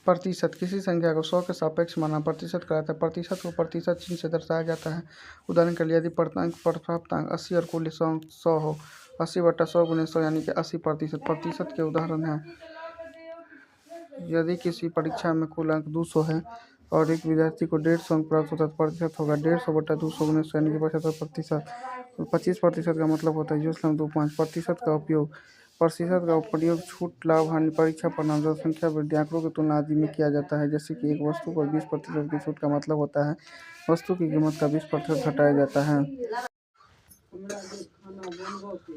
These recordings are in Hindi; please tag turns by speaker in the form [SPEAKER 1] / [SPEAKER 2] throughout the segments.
[SPEAKER 1] प्रतिशत किसी संख्या को 100 के सापेक्ष माना प्रतिशत कहलाता है। प्रतिशत को प्रतिशत चिन्ह से दर्शाया जाता है। उदाहरण के लिए यदि प्राप्तांक 80 और कुल 100 हो, 80/100 × 100 यानी कि 80%। प्रतिशत के उदाहरण हैं, यदि किसी परीक्षा में कुल अंक 200 है और एक विद्यार्थी को 150 अंक प्राप्त होता है तो प्रतिशत होगा 150/200 × 100 यानी कि 75%। 25% का मतलब होता है 0.25। प्रतिशत का प्रयोग छूट, लाभ, हानि, परीक्षा परिणाम, जनसंख्या वृद्धि, आंकड़ों की तुलना आदि में किया जाता है। जैसे कि एक वस्तु पर 20% की छूट का मतलब होता है वस्तु की कीमत का 20% घटाया जाता है।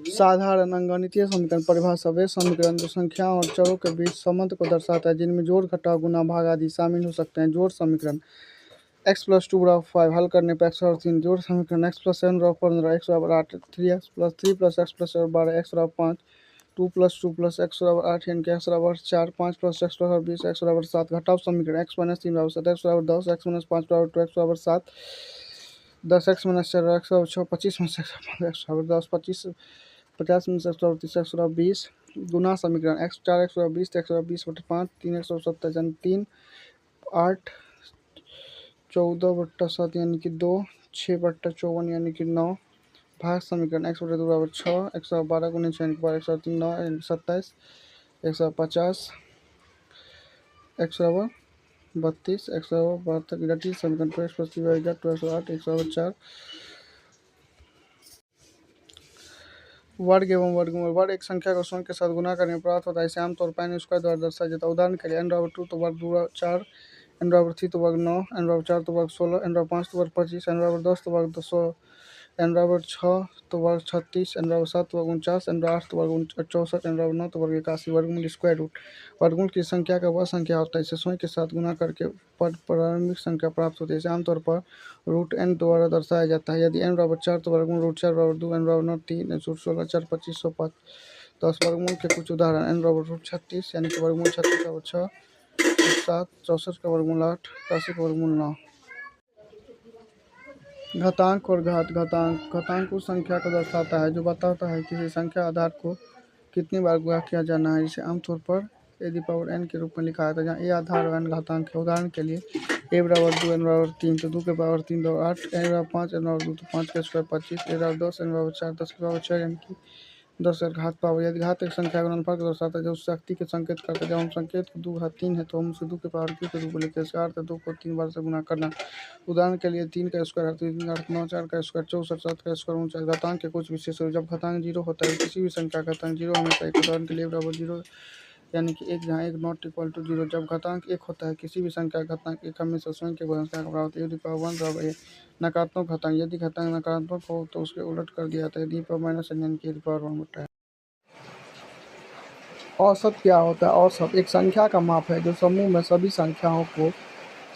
[SPEAKER 1] साधारण अंकगणितीय समीकरण परिभाषा वे समीकरण जो संख्याओं और चरों के बीच संबंध को दर्शाता है, जिनमें जोड़, घटाव, गुणा, भाग आदि शामिल हो सकते हैं। जोड़ समीकरण x + 2 = 5 हल करने पर x = 3। जोड़ समीकरण x + 7 = 15 x = 8, 3x + 3 + x + 12 x = 5, 2 + 2 + x = 8 यानी कि x = 4, 5 + x = 20 x = 7। घटाव समीकरण x - 3 = 7 x = 10 x - 5 = 2 x = 7, 10 x - 4 x = 6, 25 - x = 10 50 - x = 30 x = 20। गुणा समीकरण 4 x = 20 x = 20/5, 3 x = 70 यानी 3, 8 14/7 यानी कि 2, 6/54 यानी कि 9। भाग समीकरण x = 2 = 6 x = 12 × 6 यानी कि 12 x = 3 9 यानी कि 27 x = 50 x = 32 x = 72। घटाव समीकरण 2x + 3y = 2 x = 8 x = 4। वर्ग एवं वर्गमूल। वर्ग एक संख्या को शून्य के साथ गुणा करने पर प्राप्त होता है। इसे आमतौर पर n² द्वारा दर्शाया जाता है। उदाहरण के लिए n/2 तो वर्ग 4, n/3 तो वर्ग 9, n/4 तो वर्ग 16, n/5 तो वर्ग 25, n/10 तो वर्ग 16, n/6 तो वर्ग 36, n/7 तो वर्ग 49, n/8 तो वर्ग 64, n/9 तो वर्ग 81। वर्गमूल स्क्वायर रूट। वर्गमूल की संख्या का वह संख्या होता है जिसे शून्य के साथ गुणा करके प्रारंभिक संख्या प्राप्त होती है। इसे आमतौर पर √n द्वारा दर्शाया जाता है। यदि n/4 तो वर्गमूल √4/2, n/9 3, 16 4 25 105। 10 वर्गमूल के कुछ उदाहरण n/36 यानी कि वर्गमूल 36/6, 7 64 का वर्गमूल 8, 81 का वर्गमूल 9। घातांक और घात। घातांक उस संख्या को दर्शाता है जो बताता है किसी संख्या आधार को कितनी बार गुणा किया जाना है, जिसे आमतौर पर a⁴n के रूप में लिखा जाता है, जहाँ a आधार और n घातांक है। उदाहरण के लिए a = 2, n = 3 तो 2^3 तो 8, n/5 n/2 तो 5 का स्क्वायर 25, a⁻10 n/4 10 के 6 यानी कि 10 का घात पावर। यदि घात एक संख्या का गुणनफल को दर्शाता है जो उस शक्ति के संकेत करता है। जब हम संकेत को 2 × 3 है तो हम उसे 2^3 के रूप में लिखते हैं। इसका अर्थ है 2 को 3 बार से गुणा करना। उदाहरण के लिए 3 का स्क्वायर 3 का 9, 4 का स्क्वायर 64, 7 का स्क्वायर 49। घातांक के कुछ विशेष रूप। जब घातांक 0 होता है किसी भी संख्या का घातांक 0 हमेशा एक। उदाहरण के लिए a = 0 यानी कि 1, जहाँ 1 ≠ 0। जब घातांक 1 होता है किसी भी संख्या का घातांक 1 हमेशा स्वयं के गुणनखंड का बराबर होता है। a⁴ नकारात्मक घातांक। यदि घातांक नकारात्मक हो तो उसके उलट कर दिया जाता है। यदि -n यानी कि a⁴1/n। औसत क्या होता है? औसत एक संख्या का माप है जो समूह में सभी संख्याओं को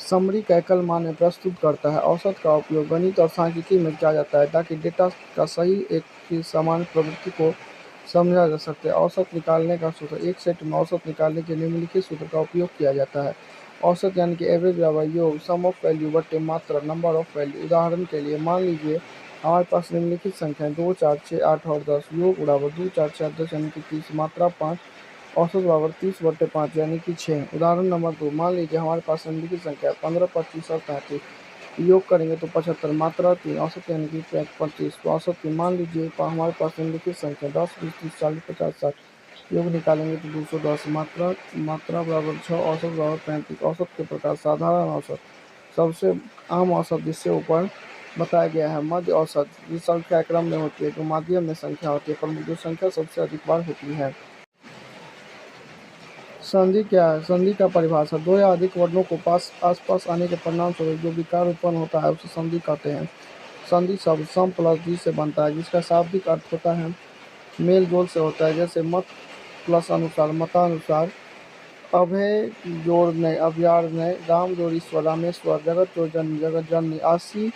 [SPEAKER 1] सामरिक एकल मान में प्रस्तुत करता है। औसत का उपयोग गणित और सांख्यिकी में किया जाता है ताकि डेटा का सही एक की सामान्य प्रवृत्ति को समझा जा सके। औसत निकालने का सूत्र। एक सेट में औसत निकालने के निम्नलिखित सूत्र का उपयोग किया जाता है। औसत यानी कि एवरेज = योग सम ऑफ वैल्यू बटे मात्रा नंबर ऑफ वैल्यू। उदाहरण के लिए मान लीजिए हमारे पास निम्नलिखित संख्याएं 2 4 6 8 और 10। योग = 2 4 4 10 यानी कि 30, मात्रा 5, औसत = 30/5 यानी कि 6। उदाहरण नंबर 2, मान लीजिए हमारे पास निम्नलिखित संख्या 15 25 और 35। योग करेंगे तो 75, मात्रा 3, औसत यानी कि 25। तो औसत की मान लीजिए हमारे पास निम्नलिखित संख्या 10 20 30 40 50 60। योग निकालेंगे तो 210, मात्रा = 6, औसत = 35। औसत के प्रकार। साधारण औसत, सबसे आम औसत जिससे ऊपर बताया गया है। मध्य औसत, जिस संख्या क्रम में होती है जो माध्यम में संख्या होती है परंतु जो संख्या सबसे अधिक बार होती है। संधि क्या है? संधि का परिभाषा। दो या अधिक वर्णों को आसपास आने के परिणामस्वरूप जो विकार उत्पन्न होता है उसे संधि कहते हैं। संधि शब्द सम + दी से बनता है जिसका शाब्दिक अर्थ होता है मेल जोल से होता है। जैसे मत + अनुसार मतानुसार, अभय जोड़ नय अभयारण्य, राम जोड़ ईश्वर रामेश्वर, जगत जोड़ जननी जगत जननी, आशी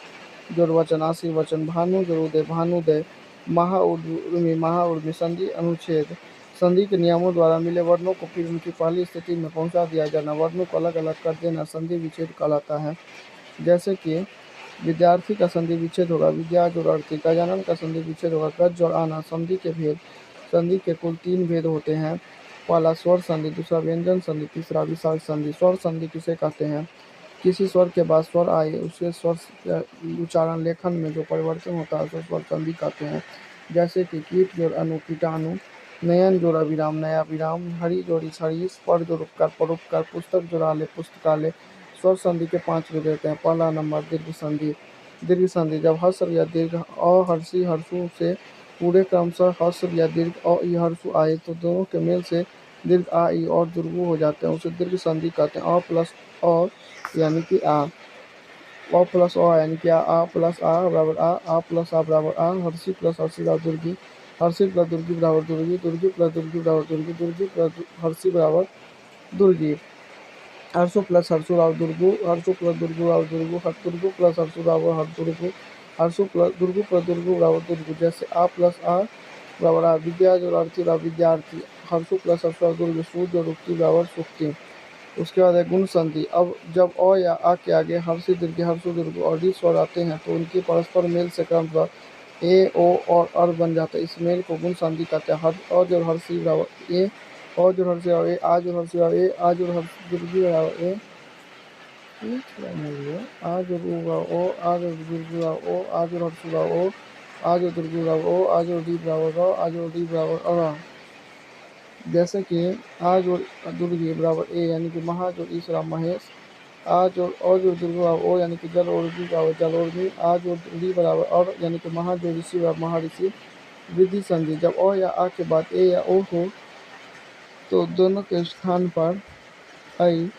[SPEAKER 1] जोड़ वचन आशी वचन, भानु जोड़ उदय भानुदय, महा उर्मी महाउर्मी। संधि अनुच्छेद। संधि के नियमों द्वारा मिले वर्णों को फिर उनकी पहली स्थिति में पहुंचा दिया जाना, वर्णों को अलग अलग कर देना संधि विच्छेद कहलाता है। जैसे कि विद्यार्थी का संधि विच्छेद होगा विद्या जोड़ अर्थी, गजानन का संधि विच्छेद होगा गज जोड़ आना। संधि के भेद। संधि के कुल 3 भेद होते हैं। पहला स्वर संधि, दूसरा व्यंजन संधि, तीसरा विसर्ग संधि। स्वर संधि किसे कहते हैं? किसी स्वर के बाद स्वर आए उसे स्वर उच्चारण लेखन में जो परिवर्तन होता है उसे स्वर संधि कहते हैं। जैसे कि कीट जोड़ अनु कीटाणु, नयन जोड़ अभिराम नया विराम, हरि जोड़ी हरीश, पर जोड़ उपकार परोपकार, पुस्तक जोड़ाले पुस्तकालय। स्वर संधि के 5 रूप देते हैं। पहला नंबर दीर्घ संधि। दीर्घ संधि जब हस्र या दीर्घ अ हर्षी हर्षु से पूरे क्रमशः हस्र या दीर्घ अ ई हर्षु आए तो दोनों के मेल से दीर्घ आ ई और दुर्गु हो जाते हैं, उसे दीर्घ संधि कहते हैं। अ प्लस अ यानी कि आ, अ प्लस अ यानी कि आ प्लस आ बराबर आ प्लस आ बराबर आ, हर्षी प्लस हर्षी बराबर दुर्गी, हर्षी प्लस दुर्गी बराबर दुर्गी, दुर्गी प्लस दुर्गी बराबर दुर्गी, दुर्गी प्लस हर्षी बराबर दुर्गी, हर्षु प्लस हर्षु बराबर दुर्गु, हर्षु प्लस दुर्गु बराबर दुर्गु, दुर्गु प्लस हर्षु बराबर दुर्गु, हर्षु प्लस दुर्गु बराबर दुर्गु। जैसे आ प्लस आ बराबर आ, विद्या जो अर्थी बराबर विद्यार्थी, हर्षु प्लस हर्षु बराबर दुर्ग, सूर्य जो रुक्ति बराबर सुक्ति। उसके बाद है गुण संधि। अब जब अ या आ के आगे हर्षी दीर्घ हर्षु दीर्घ और डी स्वर आते हैं तो उनके परस्पर मेल से क्रमशः ए ओ और अर बन जाता है। इस मेल को गुण संधि कहते हैं। अ जो हर्षी बराबर ए, अ जो हर्षी बराबर ए, आ जो हर्षी बराबर ए, आ जो हर्षी दीर्घ बराबर ए, आ जो रू बराबर ओ, आ जो दीर्घ बराबर ओ, आ जो हर्षी बराबर ओ, आ जो दीर्घ बराबर ओ, आ जो डी बराबर र, आ जो डी बराबर अ। जैसे कि आ जोड़ दुर्गी बराबर ए यानी कि महा जोड़ ईश्वरा महेश, आ जोड़ अ जोड़ दुर्गी बराबर ओ यानी कि जल और ऋषि बराबर जल और ऋषि, आ जोड़ री बराबर और यानी कि महा जोड़ ऋषि बराबर महाऋषि। वृद्धि संधि जब अ या आ के बाद ए या ओ हो तो दोनों के स्थान पर आई,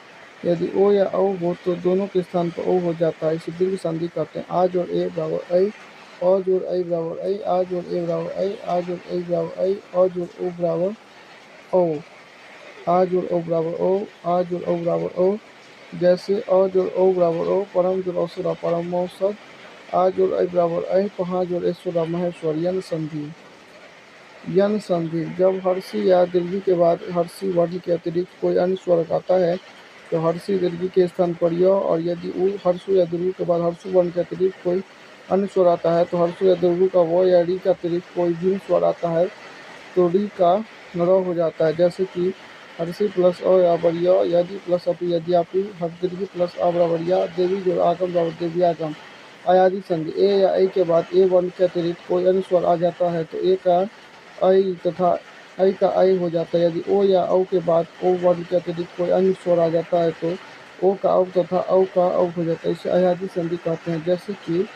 [SPEAKER 1] यदि ओ या औ हो तो दोनों के स्थान पर ओ हो जाता है, इसे दीर्घ संधि कहते हैं। आ जोड़ ए बराबर ऐ, अ जोड़ ऐ बराबर ऐ, आ जोड़ ए बराबर ऐ, आ जोड़ ऐ बराबर ऐ, अ जोड़ ओ बराबर ओ, आ जोड़ ओ बराबर ओ, आ जोड़ ओ बराबर ओ। जैसे अ जोड़ ओ बराबर ओ, परम जोड़ असुरा परम मौसद, आ जोड़ ऐ बराबर ऐ, पहा जोड़ ऐश्वरा महेश्वर। यन संधि। यन संधि जब हर्षी या दीर्घी के बाद हर्षी वर्ण के अतिरिक्त कोई अन्य स्वर आता है तो हर्षी दीर्घी के स्थान पर य, और यदि उ हर्षु या दीर्घ के बाद हर्षु वर्ण के अतिरिक्त कोई अन्य स्वर आता है तो हर्षु या दीर्घ का व या री के अतिरिक्त कोई भी स्वर आता है तो री का र हो जाता है। जैसे कि हर्षी प्लस अ बराबर य, यदि प्लस अपि यद्यपि, दीर्घी प्लस अ बराबर या, देवी जोड़ आगम बराबर देव्यागम। अयादि संधि ए या ऐ के बाद ए वर्ण के अतिरिक्त कोई अन्य स्वर आ जाता है तो ए का ऐ तथा ऐ का ऐ हो जाता है। यदि ओ या औ के बाद ओ वर्ण के अतिरिक्त कोई अन्य स्वर आ जाता है तो ओ का औ तथा औ का औ हो जाता है, इसे अयादि संधि कहते हैं। जैसे कि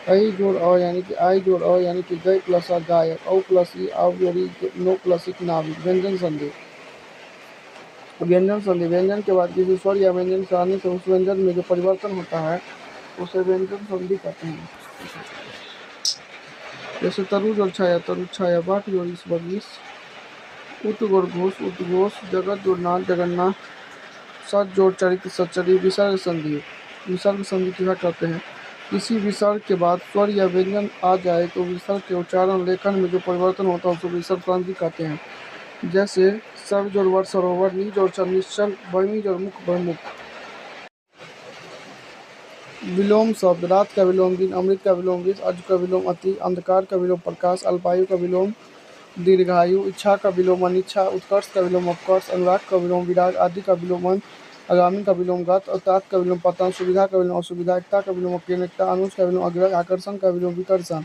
[SPEAKER 1] ऐ जोड़ अ यानी कि आई जोड़ अ यानी कि गय प्लस अ गाय, औ प्लस ई आव जोड़ी नो प्लस इक नाविक। व्यंजन संधि। व्यंजन संधि व्यंजन के बाद किसी स्वर या व्यंजन से आने से उस व्यंजन में जो परिवर्तन होता है उसे व्यंजन संधि कहते हैं। जैसे तरुज और छाया, तरुज छाया, बाट जोड़ इस वर्गीस, उत जोड़ घोष उद्घोष, जगत जोड़ नाथ जगन्नाथ, सच जोड़ चरित्र सच्चरी। विसर्ग संधि। विसर्ग संधि क्या कहते हैं? किसी विसर्ग के बाद स्वर या व्यंजन आ जाए तो विसर्ग के उच्चारण लेखन में जो परिवर्तन होता है उसे विसर्ग संधि कहते हैं। जैसे सर्व जोड़ वर सरोवर, नी जोड़ चल निश्चल, भूमि जोड़ मुख बहुमुख। विलोम शब्द रात का विलोम दिन, अमृत का विलोम विष, अज का विलोम अति, अंधकार का विलोम प्रकाश, अल्पायु का विलोम दीर्घायु, इच्छा का विलोम अनिच्छा, उत्कर्ष का विलोम अपकर्ष, अनुराग का विलोम विराग, आदि का विलोम अंत, आगामी का विलोम गत, अतात का विलोम पतन, सुविधा का विलोम असुविधा, एकता का विलोम अकेलेता, अनुज का विलोम अग्रज, आकर्षण का विलोम विकर्षण,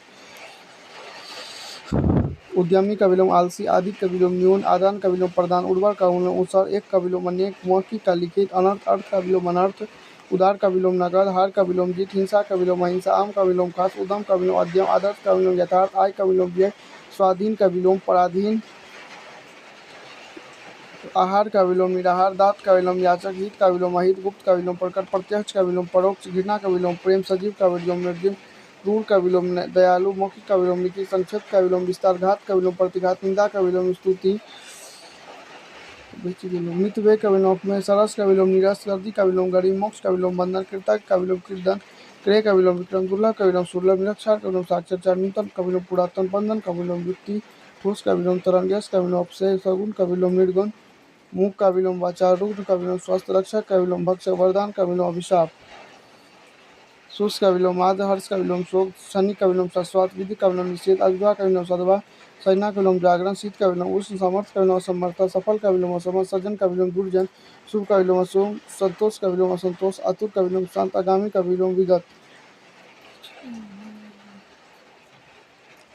[SPEAKER 1] उद्यमी का विलोम आलसी, आदि का विलोम न्यून, आदान का विलोम प्रदान, उर्वर का विलोम उसर, एक का विलोम अनेक, मौखिक का लिखित, अनर्थ, अर्थ का विलोम अनर्थ, उदार का विलोम नगद, हार का विलोम जीत, हिंसा का विलोम अहिंसा, आम का विलोम खास, उद्यम का विलोम अध्यम, आदर्श का विलोम यथार्थ, आय का विलोम व्यय, स्वाधीन का विलोम पराधीन, आहार का विलोम निराहार, दात का विलोम याचक, हित का विलोम अहित, गुप्त का विलोम प्रकट, प्रत्यक्ष का विलोम परोक्ष, घृणा का विलोम प्रेम, सजीव का विलोम निर्जीव, क्रूर का विलोम दयालु, मौखिक का विलोम लिखित, संक्षेप का विलोम विस्तार, घात का विलोम प्रतिघात, निंदा का विलोम स्तुति, मितव्यय का विलोम अपमेय, सरस का विलोम निरस, गर्दी का विलोम गरीब, मोक्ष का विलोम बंधन, कृतज्ञ का विलोम कृतधन, क्रय का विलोम विक्रम, दुर्लभ का विलोम सुलभ, निरक्षर का विलोम साक्षाचार, नूतन का विलोम पुरातन, बंधन का विलोम युक्ति, ठोस का विलोम तरंग, यश का विलोम अपसय, सगुण का विलोम निर्गुण, मुख का विलोम वाचा, रुद्र का विलोम स्वस्थ, रक्षक का विलोम भक्षक, वरदान का विलोम अभिशाप, सुस का विलोम आद, हर्ष का विलोम शोक, शनि का विलोम शाश्वत, विधि का विलोम निषेध, अविद्या का विलोम सद्भाव, संज्ञा का विलोम जागरण, शीत का विलोम उष्ण, समर्थ का विलोम असमर्थता, सफल का विलोम असमर्थ, सज्जन का विलोम दुर्जन, शुभ का विलोम अशुभ, संतोष का विलोम असंतोष, आतुर का विलोम शांत, आगामी का विलोम विगत,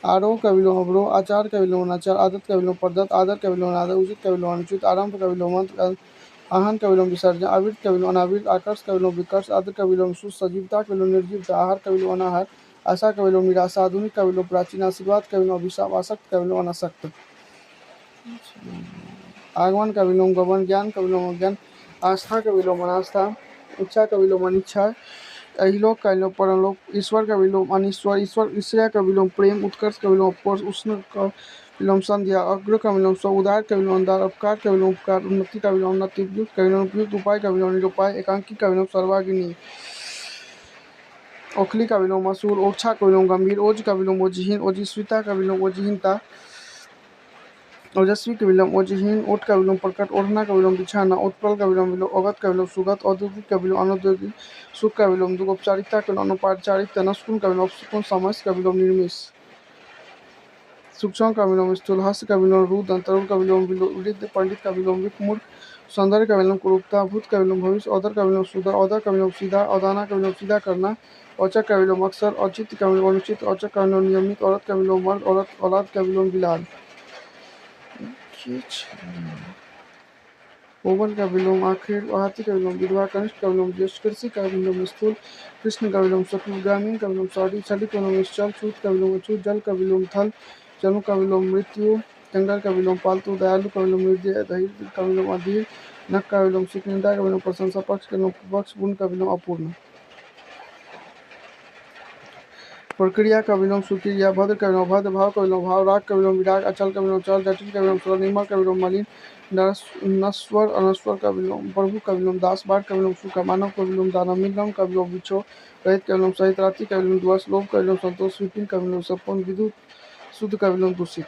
[SPEAKER 1] आरोह का विलोम अवरोह, आचार का विलोम अनाचार, आदत का विलोम पद्धत, आदर का विलोम अनादर, उचित का विलोम अनुचित, आरंभ का विलोम अंत, आहन का विलोम विसर्जन, आवृत का विलोम अनावृत, आकर्ष का विलोम विकर्ष, आद्र का विलोम शुष्क, सजीवता का विलोम निर्जीवता, आहार का विलोम अनाहार, आशा का विलोम निराशा, आधुनिक का विलोम प्राचीन, आशीर्वाद का विलोम अभिशाप, आसक्त का विलोम अनासक्त, आगमन का विलोम गमन, ज्ञान का विलोम अज्ञान, आस्था का विलोम अनास्था, इच्छा का विलोम अनिच्छा, इहलोक का विलोम परलोक, ईश्वर का विलोम अनिश्वर, ईश्वर ईश्वर्य का विलोम प्रेम, उत्कर्ष का विलोम अपकर्ष, उष्ण का विलोम संध्या, अग्र का विलोम स्व, उदार का विलोम अंधार, अपकार का विलोम उपकार, उन्नति का विलोम उन्नति, उपयुक्त का विलोम उपयुक्त, उपाय का विलोम निरुपाय, एकांकी का विलोम सर्वांगिनी, ओखली का विलोम असुर, ओछा का विलोम गंभीर, ओज का विलोम ओजहीन, ओजस्विता का विलोम ओजहीनता, ओजस्वी का विलोम ओजहीन, ओट का विलोम प्रकट, ओढ़ना का विलोम बिछाना, उत्पल का विलोम अवगत का विलोम सुगत, औद्योगिक का विलोम अनौद्योगिक, सुख का विलोम दुख, औपचारिकता का विलोम अनौपचारिकता, नस्कुन का विलोम अपशकुन, समस्त का विलोम निर्मिष, सूक्ष्म का विलोम स्थूल, हास्य का विलोम रुद्र, तरुण का विलोम वृद्ध, पंडित का विलोम विक, मूर्ख, सौंदर्य का विलोम कुरूपता, भूत का विलोम भविष्य, औदर का विलोम सुधर, औदर का विलोम सीधा, औदाना का विलोम सीधा करना, औचक का विलोम अक्सर, औचित्य का विलोम अनुचित, औचक का विलोम नियमित, औरत का विलोम मर्द, औरत औलाद का विलोम बिलाद, ओवल का विलोम आखिर, हाथी का विलोम विधवा, कनिष्ठ का विलोम ज्येष्ठ, कृषि का विलोम स्थूल, कृष्ण का विलोम शत्रु, ग्रामीण का विलोम साड़ी, छड़ी का विलोम निश्चल, छूत का विलोम अछूत, जल का विलोम थल, जनु का विलोम मृत्यु, जंगल का विलोम पालतू, दयालु का विलोम निर्दय, धैर्य का विलोम अधीर, नख का विलोम सुख, निंदा का विलोम प्रशंसा, पक्ष का विलोम पक्ष, गुण का विलोम अपूर्ण, प्रक्रिया का विलोम सुक्रिया, भद्र का विलोम भद्र, भाव का विलोम भाव, राग का विलोम विराग, अचल का विलोम चल, जटिल का विलोम सरल, निर्मल का विलोम मलिन, नश्वर अनश्वर का विलोम प्रभु का विलोम दास, बाढ़ का विलोम सुखा, मानव का विलोम दानव, मिलम का विलोम विछो, रहित का विलोम सहित, रात्रि का विलोम दिवस, लोभ का विलोम संतोष, विपिन का विलोम सपन, विद्युत शुद्ध का विलोम दूषित,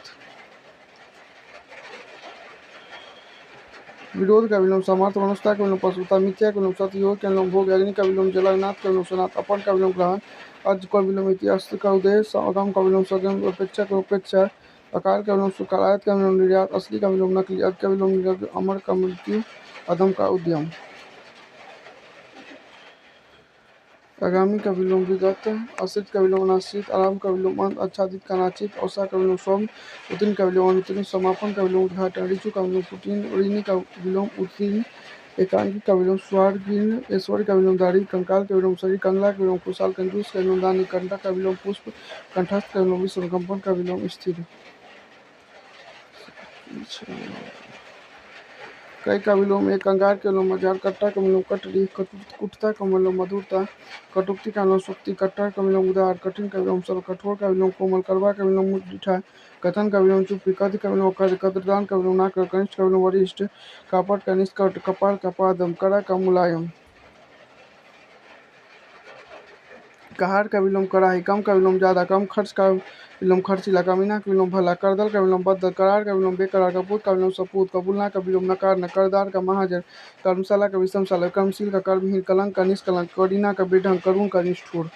[SPEAKER 1] विरोध का विलोम समर्थ, मनुष्यता का विलोम पशुता, मिथ्या का विलोम सत्य, योग का विलोम भोग, अग्नि का विलोम जलनाथ का विलोम सनाथ, अपन का विलोम ग्रहण, अर्ज का विलोम इतिहास का उद्देश्य, अगम का विलोम सगम, अपेक्षा का उपेक्षा, अकार का विलोम सुकार, आयत का विलोम निर्यात, असली का विलोम नकली, अग का विलोम निरग, अमर का मृत्यु, अदम का उद्यम, आगामी का विलोम विगत, आश्रित का विलोम अनाश्रित, आराम का विलोम अंत, आच्छादित का नाचित, औसा का विलोम स्वम, उत्तीर्ण का विलोम अनुत्तीर्ण, समापन का विलोम उद्घाटन, ऋचु का विलोम पुटीन, ऋणी का विलोम उत्तीर्ण, एकांकी का विलोम स्वार्गीन, ऐश्वर्य का विलोम दाढ़ी, कंकाल का विलोम शरीर, कंगला का विलोम कुशाल, कंजूस का विलोम दानी, कंटक का विलोम पुष्प, कंठस्थ का विलोम विश्व, कंपन का विलोम स्थिर, कई का विलोम एक, कंगार के विलोम मजार, कट्टा का विलोम कटरी, कुटता का विलोम मधुरता, कटुक्ति का विलोम सुक्ति, कट्टर का विलोम उदार, कठिन का विलोम सरल, कठोर का विलोम कोमल, करवा का विलोम मीठा, कथन का विलोम चुप्पी, कद का विलोम कद, कद्रदान का विलोम नाकर, कनिष्ठ का विलोम वरिष्ठ, कापट का निष्कट, कपाल का पादम, कड़ा का मुलायम, कहार का विलोम कड़ाही, कम का विलोम ज्यादा, कम खर्च का विलोम खर्चीला, कमीना का विलोम भला, करदल का विलोम बदल, करार का विलोम बेकरार, कपूत का विलोम सपूत, कबूलना का विलोम नकार न, करदार का महाजन, कर्मशाला का विषमशाला, कर्मशील का कर्महीन, कलंक का निष्कलंक, करीना का बेढंग, करुण का निष्ठुर,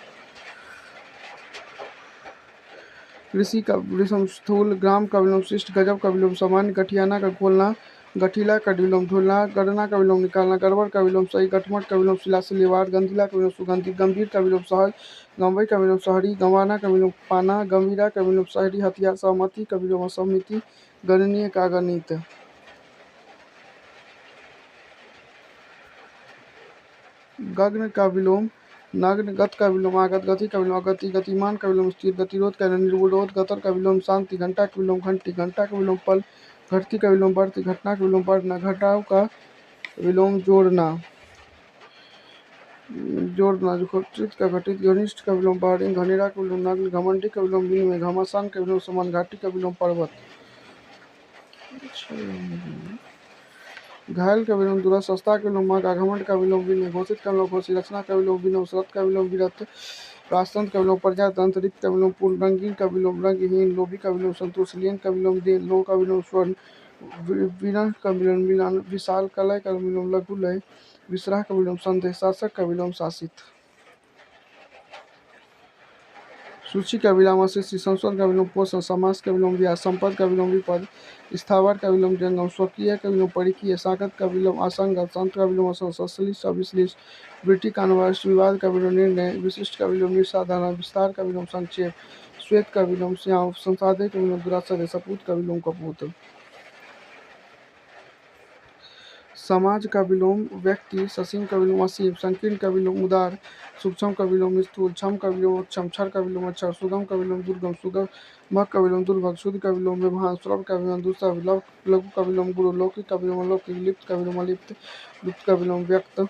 [SPEAKER 1] कृषि का विलोम स्थूल, ग्राम का विलोम शिष्ट, गजब का विलोम सामान्य, गठियाना का खोलना, गठीला का विलोम धुलना, गणना का विलोम निकालना, गड़बड़ का विलोम सही, गठमट का विलोम शिला सिलेवार, गंधीला का विलोम सुगंधित, गंभीर का विलोम सहज, गंवई का विलोम सहरी, गंवाना का विलोम पाना, गंभीरा का विलोम सहरी, हथियार, सहमति का विलोम असहमति, गणनीय का गणित, गगन का विलोम नग्न, गत का विलोम आगत, गति का विलोम अगति, गतिमान का विलोम स्थिर, गतिरोध का निर्विरोध, गतर का विलोम शांति, घंटा का विलोम घंटी, घंटा का विलोम पल, घटती का विलोम बढ़ती, घटना का विलोम बढ़ना, घटाव का विलोम जोड़ना, घटित का घटित, घनिष्ठ का विलोम बाहरी, घनेरा का विलोम नग्न, घमंडी का विलोम विनिमय, घमासान का विलोम समान, घाटी का विलोम पर्वत, घायल का विलोम दुरस, सस्ता का विलोम महंगा, घमंड का विलोम विनय, घोषित का विलोम घोषित, रचना का विलोम विनोद, शरत का विलोम विरत, राजतंत्र का विलोम प्रजातंत्र, रिक्त का विलोम पूर्ण, रंगीन का विलोम रंगहीन, लोभी का विलोम संतोष, लीन का विलोम देन, लो का विलोम स्वर्ण, विनह का विलोम विलान, विशाल कलय का विलोम लघु लय, विसराह का विलोम संदेह, शासक का विलोम शासित, सूची का विलोम अशिष्ट, संस्वर का विलोम पोषण, समास का विलोम व्यास, संपद का विलोम विपद, स्थावर का विलोम जंगम, स्वकीय का विलोम परिकीय, सागत का विलोम असंगत, संत का विलोम संश्लिष्ट अविश्लिष्ट, वृत्ति का अनुवाद, विवाद का विलोम निर्णय, विशिष्ट का विलोम निसाधारण, विस्तार का विलोम संक्षेप, श्वेत का विलोम श्याम, संसाधे का विलोम दुरासद, सपूत का विलोम कपूत। समाज का विलोम व्यक्ति, ससीम का विलोम असीम, संकीर्ण का विलोम उदार, सूक्ष्म का विलोम स्थूल, क्षम का विलोम अक्षम, क्षर का विलोम अक्षर, सुगम का विलोम दुर्गम, सुगम का विलोम दुर्भग, शुद्ध का विलोम विभान, सुलभ का विलोम दुस्सह, लघु का विलोम गुरु, लौकिक का विलोम अलौकिक, लिप्त का विलोम अलिप्त, लुप्त का विलोम व्यक्त,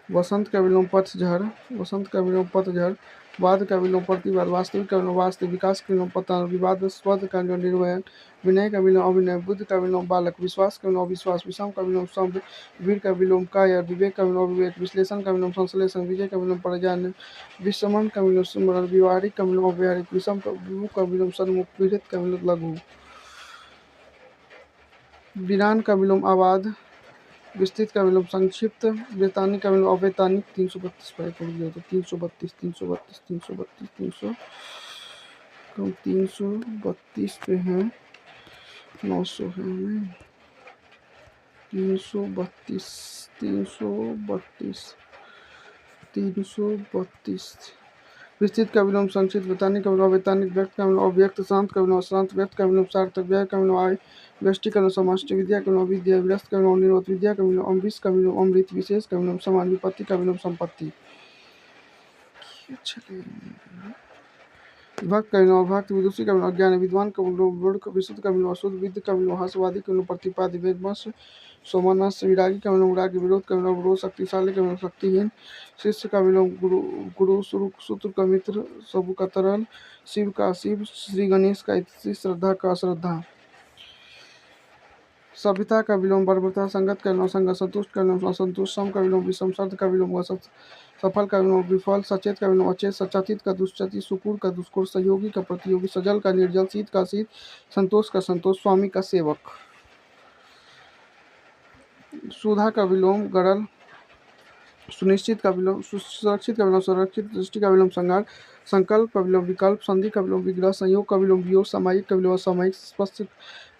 [SPEAKER 1] वसंत का विलोम पतझड़, वसंत का विलोम पतझड़, वाद का विलोम प्रतिवाद, वास्तविक का विलोम वास्तविक, विकास का विलोम पतन, विवाद स्वद का विलोम निर्वयन, विनय का विलोम अभिनय, बुद्ध का विलोम बालक, विश्वास का विलोम अविश्वास, विषम का विलोम सम, वीर का विलोम कायर, विवेक का विलोम विवेक, विश्लेषण का विलोम संश्लेषण, विजय का विलोम पराजय, विस्मरण का विलोम स्मरण, व्यवहारिक का विलोम अव्यवहारिक, विषम का विमुख का विलोम सन्मुख, पीड़ित का विलोम लघु, वीरान का विलोम आबाद, विस्तृत का विलोम संक्षिप्त, वैतानिक का विलोम अवैतानिक। 332 पर एक हो तो 332 332 332 300 कम 332 पे है, 900 है हमें, 332 332 332। विस्तृत का विलोम संक्षिप्त, वैतानिक का विलोम अवैतानिक, व्यक्त का विलोम अव्यक्त, शांत का विलोम अशांत, व्यक्त का विलोम सार्थक, व्यय का विलोम आय, व्यष्टि का विलोम समष्टि, विद्या का विलोम विद्या, व्यस्त का विलोम निरोध, विद्या का विलोम अमृत का विलोम अमृत, विशेष का विलोम समान, विपत्ति का विलोम संपत्ति। विभक्त का विलोम अभक्त, विदुषी का विलोम अज्ञान, विद्वान का विलोम मूढ़, विशुद्ध का विलोम अशुद्ध, विद्ध का विलोम हर्षवादी का विलोम प्रतिपादी, वेदवश सोमनस, विरागी का विलोम विरागी, विरोध का विलोम विरोध, शक्तिशाली का विलोम शक्तिहीन, शिष्य का विलोम गुरु गुरु, सूत्र का मित्र, सबू का तरल, शिव का शिव, श्री गणेश का इति, श्रद्धा का अश्रद्धा। सभ्यता का विलोम बर्बरता, संगत का विलोम संगत, संतुष्ट का विलोम असंतुष्ट, सम का विलोम विषम, शब्द का विलोम असत, सफल का विलोम विफल, सचेत का विलोम अचेत, सचातीत का दुश्चती, सुकूर का दुष्कुर, सहयोगी का प्रतियोगी, सजल का निर्जल, शीत का शीत, संतोष का संतोष, स्वामी का सेवक। सुधा का विलोम गरल, सुनिश्चित का विलोम सुरक्षित का विलोम संरक्षित, दृष्टि का विलोम संगार, संकल्प का विलोम विकल्प, संधि का विलोम विग्रह, संयोग का विलोम वियोग, सामायिक का विलोम असामयिक, स्पष्ट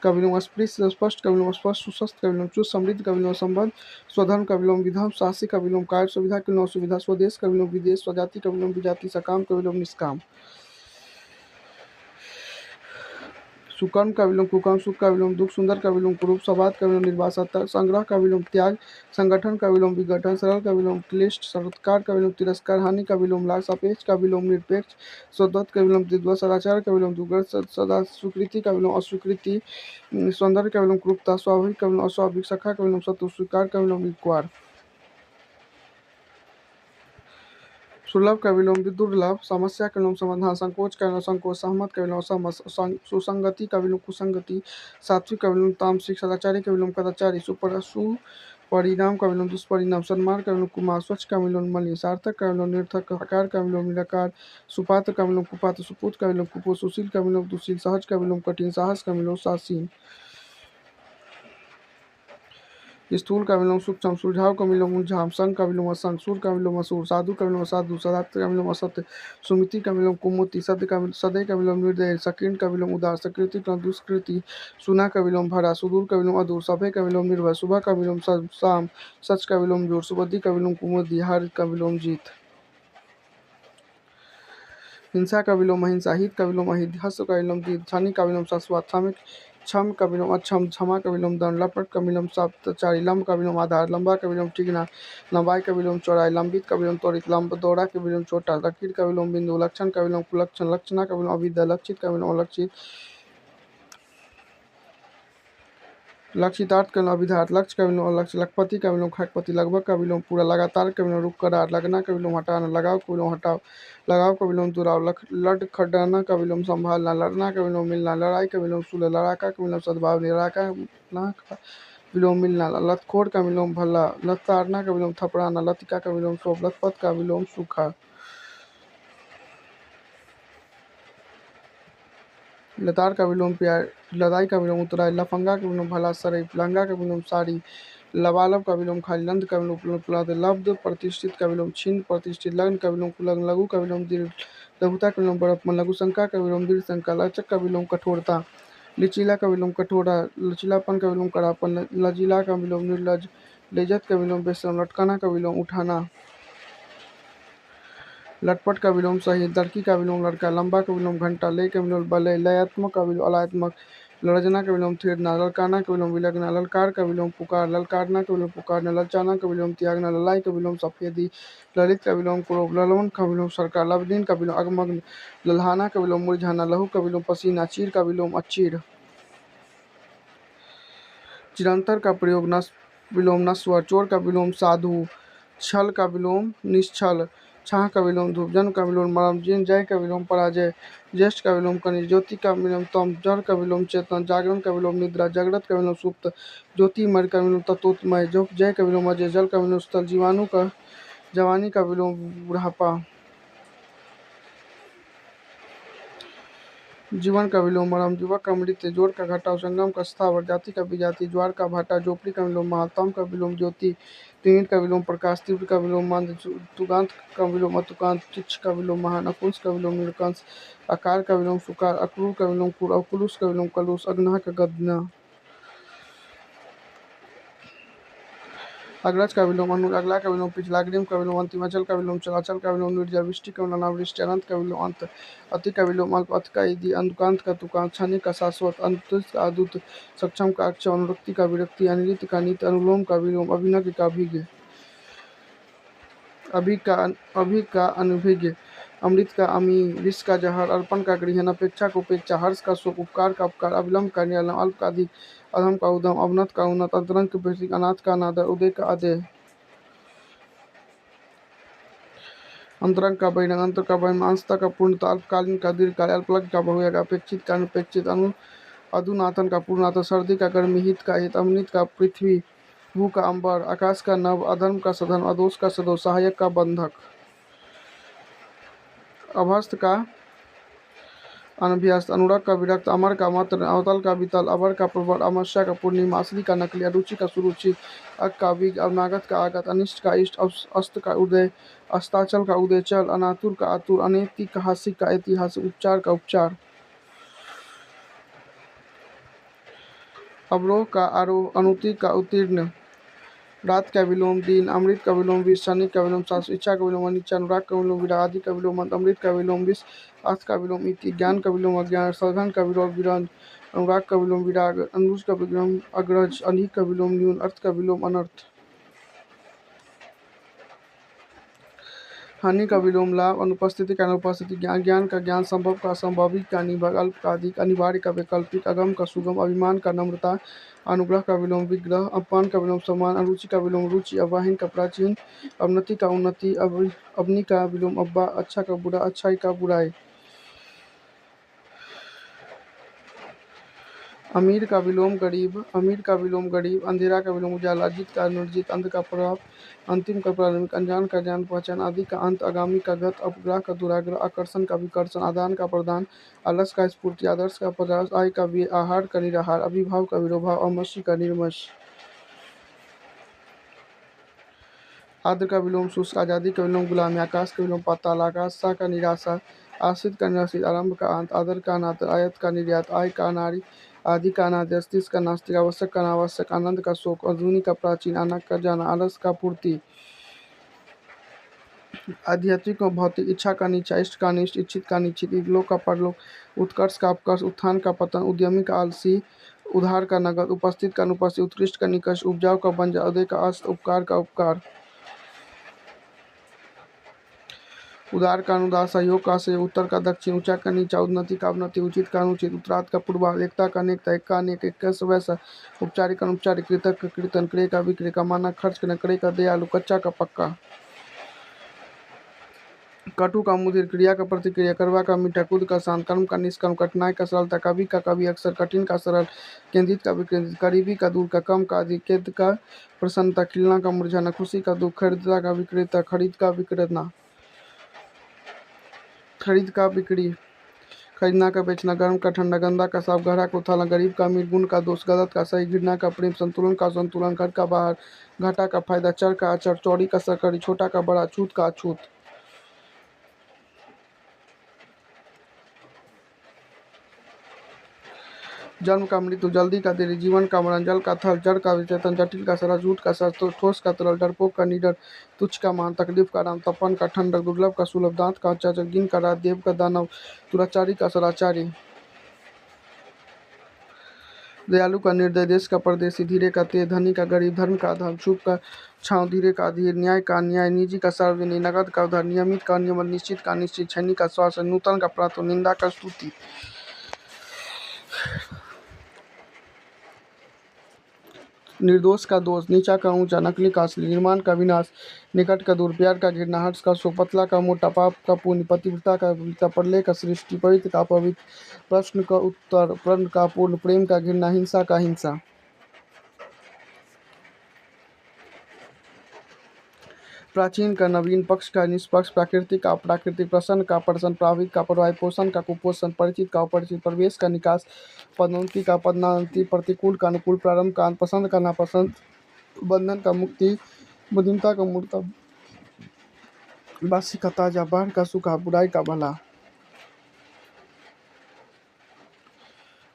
[SPEAKER 1] का विलोम अस्पृश्य, स्पष्ट का विलोम स्पष्ट, सुस्वस्थ का विलोम चुस्त, समृद्ध का विलोम संबंध, स्वधर्म का विलोम विधम, साहसी का विलोम कार्य, सुविधा का विलोम सुविधा, स्वदेश का विलोम विदेश, स्वजाति का विलोम विजाति, सकाम का विलोम निष्काम। सुकर्म का विलोम कुकर्म, सुख का विलोम दुख, सुंदर का विलोम कुरूप, सवाद का विलोम निर्वासत, संग्रह का विलोम त्याग, संगठन का विलोम विघटन, सरल का विलोम क्लिष्ट, सत्कार का विलोम तिरस्कार, हानि का विलोम लाभ, सापेक्ष का विलोम निरपेक्ष, सद्वत का विलोम द्विध्वत, सदाचार का विलोम दुर्गत, सदा स्वीकृति का विलोम अस्वीकृति, सौंदर्य का विलोम क्रूपता, स्वाभाविक का विलोम अस्वाभाविक, सखा का विलोम शत्रु, स्वीकार का विलोम विकार, सुलभ का विलोम दुर्लभ, समस्या का विलोम समाधान, संकोच का विलोम संकोच, सहमत का विलोम असहमत, सुसंगति का विलोम कुसंगति, सात्विक का विलोम तामसिक, सदाचारी का विलोम कदाचारी, सुपरिणाम का विलोम दुष्परिणाम, सन्मार्ग का विलोम कुमार, स्वच्छ का विलोम मलिन, सार्थक का विलोम निरर्थक, आकार का विलोम निराकार, सुपात्र का विलोम कुपात्र, सुपूत का विलोम कुपोत, सुशील का विलोम दुशील, सहज का विलोम कठिन, साहस का विलोम सासीन, स्थूल का विलोम सूक्ष्म, सुझाव का विलोम उलझाम, संग का विलोम असंग, सूर का विलोम असुर, साधु का विलोम असाधु, सदात्य का विलोम असत्य, सुमिति का विलोम कुमुति, सदय का विलोम निर्दय, सकीर्ण का विलोम उदार, सकृति का दुष्कृति, सुना का विलोम भरा, सुदूर का विलोम अदूर, सभय का विलोम निर्भय, सुबह का विलोम शाम, सच का विलोम जोर, सुबुद्धि का विलोम कुमुदि, हार का विलोम जीत, हिंसा का विलोम अहिंसा, हित का विलोम अहित, हस्त का विलोम दीद, छानी का विलोम शाश्वत, क्षम का विलोम अक्षम, क्षमा का विलोम दंड, लपट का विलोम साप्तचारी, लंब का विलोम आधार, लंबा का विलोम ठिकना, लंबाई का विलोम चौड़ाई, लंबित का विलोम त्वरित, लंब दौड़ा का विलोम छोटा, लकीर का विलोम बिंदु, लक्षण का विलोम कुलक्षण, लक्षणा का विलोम अविद्या, लक्षित का विलोम अलक्षित, लक्षितार्थ का विलोम अभिधार्थ, लक्ष्य का विलोम अलक्ष्य, लखपति का विलोम खटपति, लगभग का विलोम पूरा, लगातार का विलोम रुक करार, लगना का विलोम हटाना, लगाव का विलोम हटाव, लगाव का विलोम दुराव, लड खडाना का विलोम संभालना, लड़ना का विलोम मिलना, लड़ाई का विलोम सुलह, लड़ाका का विलोम सद्भाव, निराका का विलोम मिलना, लतखोर का विलोम भला, लताड़ना का विलोम थपड़ाना, लतिका का विलोम शोभ, लतपथ का विलोम सूखा, लतार का विलोम प्यार, लदाई का विलोम उतराई, लफंगा का विलोम भला सरीफ, लंगा का विलोम साड़ी, लबालब का विलोम खाली, लंध का विलोम प्लद, लब्ध प्रतिष्ठित का विलोम छिन्न प्रतिष्ठित, लग्न का विलोम कुलग्न, लघु का विलोम दीर्घ, लघुता का विलोम बड़प्पन, लघु शंका का विलोम दीर्घ शंका, लचक का विलोम कठोरता, लिचीला का विलोम कठोरा, लचीलापन का विलोम कड़ापन, लजीला का विलोम निर्लज, लेजत का विलोम बेशरम, लटकाना का विलोम उठाना, लटपट का विलोम सहित, लड़की का विलोम लड़का, लंबा का विलोम घंटा, लय का विलोम बलय, लयात्मक का विलोम अलात्मक, लड़जना का विलोम थिरना, लड़काना का विलोम विलगना, ललकार का विलोम पुकार, ललकारना का विलोम पुकारना, ललचाना का विलोम त्यागना, ललाई का विलोम सफेदी, ललित का विलोम क्रोध, ललवन का विलोम सरकार, लबदीन का विलोम अगमग्न, लल्हाना का विलोम मुरझाना, लहू का विलोम पसीना, चीर का विलोम अचीर, चिरंतर का प्रयोग विलोम नस्वर, चोर का विलोम साधु, छल का विलोम निश्छल, छाह का विलोम धूप, जन्म का विलोम मरम, जिन जय का विलोम पराजय, ज्येष्ठ का विलोम कनिज, ज्योति का विलोम तम, जड़ का विलोम चेतन, जागरण का विलोम निद्रा, जागृत का विलोम सुप्त, ज्योतिमय का विलोम तत्वोतमय, जो जय का विलोम अजय, जल का विलोम स्थल, जीवाणु का जवानी का विलोम बुढ़ापा, जीवन का विलोम मरम, युवक का मृत्यु, जोड़ का घटाव, संगम का स्थावर, जाति का विजाति, ज्वार का भाटा, झोपड़ी का विलोम महाल, तम का विलोम ज्योति, तिमिर का विलोम प्रकाश, तीव्र का विलोम मंद, तुगांत का विलोम अतुकांत, तुच्छ का विलोम महान, अकुंस का विलोम निरकंस, आकार का विलोम सुकार, अक्रूर का विलोम क्रूर, अकुलुस का विलोम कलुष, अग्नह का गदना, अग्रज का विलोम अनुर, अगला का विलोम पिछला, अग्रिम का विलोम अंतिम, अचल का विलोम चल, अचल का विलोम निर्जल, वृष्टि का विलोम अनावृष्टि, अनंत का विलोम अंत, अति का विलोम अल्प, अथ का इति, अंतकांत का तुकांत, क्षणिक का शाश्वत, अनुत का अद्भुत, सक्षम का अक्षम, अनुरक्ति का विरक्ति, अनिलित का नित, अनुलोम का विलोम, अभिनव का अभिज्ञ, अभि का अनभिज्ञ, अमृत का अमी, विष का जहर, अर्पण का गृहण, अपेक्षा का उपेक्षा, हर्ष का शोक, उपकार का उपकार, अविलंब का निलंब, अल्प का अधिक, अधम का उधम, अवनत का उन्नत, अंतरंग का प्रतीक, अनाथ का अनादर, उदय का अदय, अंतरंग का बहिरंग, अंतर का बहिर्म, अंशतः का पूर्णता, अल्पकालीन का दीर्घकाल, अल्पलग्न का बहुयोग, अपेक्षित का अनपेक्षित, अधुनातन का पूर्णातन, सर्दी का गर्मी, हित का हित, अमृत का पृथ्वी, भू का अंबर, आकाश का नभ, अधर्म का सधर्म, अदोष का सदोष, सहायक का बंधक, अभस्त का अनभ्यस्त, अनुरग का विरक्त, अमर का मत्र, अवतल का वितल, अबर का प्रबल, अमस्या का पूर्णिमा, असली का नकली, अरुचि का सुरुचि, अग का विग, अवनागत का आगत, अनिष्ट का इष्ट, अस्त का उदय, अस्ताचल का उदय चल, अनातुर का आतुर, अनैतिहासिक का ऐतिहासिक, उपचार का उपचार, अवरोह का आरोह, अनुतीर्ण का उत्तीर्ण, रात का विलोम दिन, अमृत का विलोम विष, शनि का विलोम शास्त्र, इच्छा का विलोम अनिच्छा, अनुराग का विलोम विराग, आदि का विलोम अंत, अमृत का विलोम विष, अर्थ का विलोम इति, ज्ञान का विलोम अज्ञान, सघन का विलोम विरंध, अनुराग का विलोम विराग, अनुज का विलोम अग्रज, अनिक का विलोम न्यून, अर्थ का विलोम अनर्थ, हानि का विलोम लाभ, अनुपस्थिति का अनुपस्थिति, ज्ञान ज्ञान का ज्ञान, संभव का असंभाविक का निभग, अल्प का अधिक, अनिवार्य का वैकल्पिक, अगम का सुगम, अभिमान का नम्रता, अनुग्रह का विलोम विग्रह, अपमान का विलोम सम्मान, अरुचि का विलोम रुचि, अवाहीन का प्राचीन, अवनति का उन्नति, अवनि का विलोम अब्बा, अच्छा का बुरा, अच्छाई का बुराई, अमीर का विलोम गरीब, अंधेरा का विलोम उजाला, जीत का निर्जित, अंध का प्रभाव, अंतिम का प्रारंभिक, अनजान का ज्ञान पहचान, आदि का अंत, आगामी का गत, अपग्रह का दुराग्रह, आकर्षण का विकर्षण, आदान का प्रदान, आलस का स्फूर्ति, आदर्श का पदार्थ, आय का व्यय, आहार का निराहार, अभिभाव का विरोभाव, अमसी का निर्मश, आद्र का विलोम शुष्क, आजादी का विलोम गुलामी, आकाश का विलोम पाताल, आकाशा का निराशा, आश्रित का निराश्रित, आरंभ का अंत, आदर का अनादर, आयत का निर्यात, आय का अनादि, आदि का अनादि, अस्तित्व का नास्तिक, आवश्यक का अनावश्यक, आनंद का शोक, अधूनी का प्राचीन, अनक का जाना, आलस का पूर्ति, आध्यात्मिक और भौतिक, इच्छा का नीचा, इष्ट का अनिष्ट, इच्छित का निश्चित, इहलोक का परलोक, उत्कर्ष का अपकर्ष, उत्थान का पतन, उद्यमी का आलसी, उधार का नगद, उपस्थित का अनुपस्थित, उत्कृष्ट का निकष, उपजाऊ का बंजर, उदय का अस्त, उपकार का उपकार, उदार का अनुदार, सहयोग का सहयोग, उत्तर का दक्षिण, ऊंचा का नीचा, उन्नति का अवनति, उचित का अनुचित, उत्तरार्ध का पूर्वार्ध, एकता का अनेकता, एक का अनेक, एक कैसा वैसा, औपचारिक अनौपचारिक, कृतक का कीर्तन, क्रय का विक्रय, कमाना खर्च करना, क्रय का दयालु, कच्चा का पक्का, कटु का मुधिर, क्रिया का प्रतिक्रिया, करवा का मीठा, कुद का शांत, कर्म का निष्कर्म, कठिनाई का सरलता, कवि का कवि अक्षर, कठिन का सरल, केंद्रित का विकेंद्रित, करीबी का दूर का, कम का अधिक, खेद का प्रसन्नता, खिलना का मुरझाना, खुशी का दुख, खरीदता का विक्रेता, खरीद का विक्रेता, खरीद का बिक्री, खरीदना का बेचना, गर्म का ठंडा, गंदा का साफ, गहरा का उथाला, गरीब का अमीर, गुण का दोष, गलत का सही, घृणा का प्रेम, संतुलन का संतुलन, घर का बाहर, घाटा का फायदा, चर का अचर, चौड़ी का सकड़ी, छोटा का बड़ा, छूत का अछूत। जन्म का मृत्यु, जल्दी का देरी, जीवन का मरण, जल का थल, जड़ का चेतन, जटिल का सरल, झूठ का सच, ठोस का तरल, डरपोक का निडर, तुच्छ का महान, तकलीफ का राम, तपन का ठंडक, दुर्लभ का सुलभ, दांत का चाचक, दिन का रात, देव का दानव, दुराचारी का सदाचारी, दयालु का निर्दय, देश का परदेसी, धीरे का तेज, धनी का गरीब, धर्म का अधर्म, शुभ का छांव, धीरे का धीर, न्याय का अन्याय, निजी का सार्वजनिक, नगद का उधार, नियमित का नियमन, निश्चित का निश्चित, छैनी का श्वासन, नूतन का प्रातः, निंदा का स्तुति, निर्दोष का दोष, नीचा का ऊंचा, नकली का असली, निर्माण का विनाश, निकट का दूर, प्यार का घृणा, हर्ष का शोक, पतला का मोटा, पाप का पुण्य, पतिव्रता का पवित्रता, प्रलय का सृष्टि, पवित्र का पवित्र, प्रश्न का उत्तर, प्रण का पूर्ण, प्रेम का घृणा, हिंसा का हिंसा, प्राचीन का नवीन, पक्ष का निष्पक्ष, प्राकृतिक का अप्राकृतिक, प्रसन्न का प्रसन्न, प्रावित का प्रवाहित, पोषण का कुपोषण, परिचित का अपरिचित, प्रवेश का निकास, पदोन्नति का पदोन्नति, प्रतिकूल का अनुकूल, प्रारंभ का अंत, पसंद का नापसंद, बंधन का मुक्ति, बुद्धिमत्ता का मूर्ता, बासी का ताजा, बाढ़ का सूखा, बुराई का भला,